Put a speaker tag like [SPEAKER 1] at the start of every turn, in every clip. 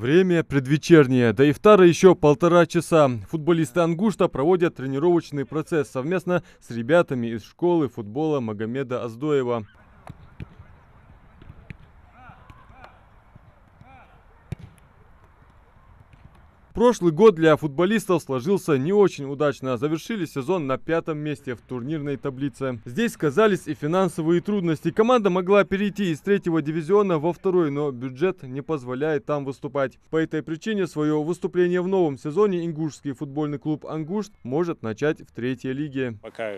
[SPEAKER 1] Время предвечернее, до ифтара еще 1,5 часа. Футболисты «Ангушта» проводят тренировочный процесс совместно с ребятами из школы футбола Магомеда Оздоева. Прошлый год для футболистов сложился не очень удачно. Завершили сезон на 5-м месте в турнирной таблице. Здесь сказались и финансовые трудности. Команда могла перейти из 3-го дивизиона во 2-й, но бюджет не позволяет там выступать. По этой причине свое выступление в новом сезоне ингушский футбольный клуб «Ангушт» может начать в 3-й лиге.
[SPEAKER 2] Пока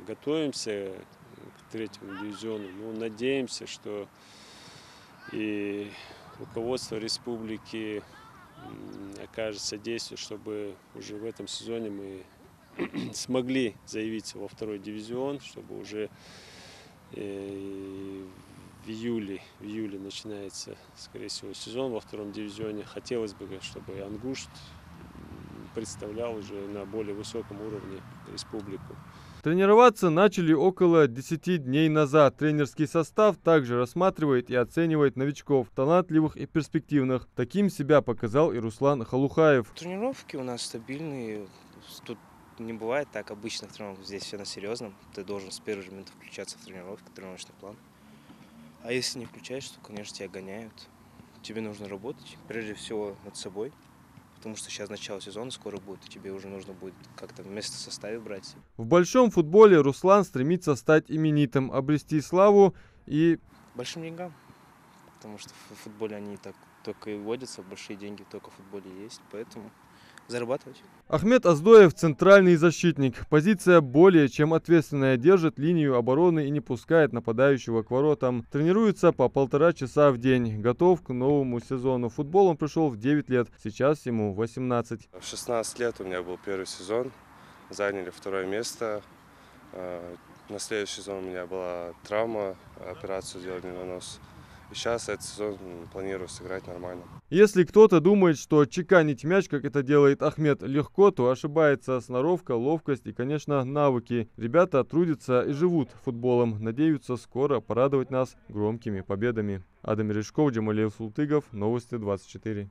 [SPEAKER 2] готовимся к 3-му дивизиону, но надеемся, что и руководство республики окажет содействие, чтобы уже в этом сезоне мы смогли заявиться во 2-й дивизион, чтобы уже в июле начинается, скорее всего, сезон во 2-м дивизионе. Хотелось бы, чтобы «Ангушт» представлял уже на более высоком уровне республику.
[SPEAKER 1] Тренироваться начали около 10 дней назад. Тренерский состав также рассматривает и оценивает новичков, талантливых и перспективных. Таким себя показал и Руслан Халухаев.
[SPEAKER 3] Тренировки у нас стабильные. Тут не бывает так обычных тренировок. Здесь все на серьезном. Ты должен с первых же минут включаться в тренировки, тренировочный план. А если не включаешься, то, конечно, тебя гоняют. Тебе нужно работать, прежде всего, над собой. Потому что сейчас начало сезона скоро будет, и тебе уже нужно будет как-то место в составе брать.
[SPEAKER 1] В большом футболе Руслан стремится стать именитым, обрести славу и
[SPEAKER 3] большим деньгам. Потому что в футболе они так только и водятся, большие деньги только в футболе есть, поэтому зарабатывать.
[SPEAKER 1] Ахмед Оздоев – центральный защитник. Позиция более чем ответственная, держит линию обороны и не пускает нападающего к воротам. Тренируется по 1,5 часа в день. Готов к новому сезону. В футбол он пришел в 9 лет, сейчас ему 18.
[SPEAKER 4] В 16 лет у меня был первый сезон, заняли 2-е место. На следующий сезон у меня была травма, операцию сделали на нос. И сейчас этот сезон планирую сыграть нормально.
[SPEAKER 1] Если кто-то думает, что чеканить мяч, как это делает Ахмед, легко, то ошибается. Сноровка, ловкость и, конечно, навыки. Ребята трудятся и живут футболом. Надеются скоро порадовать нас громкими победами. Адам Мережков, Джамалиев Султыгов, Новости 24.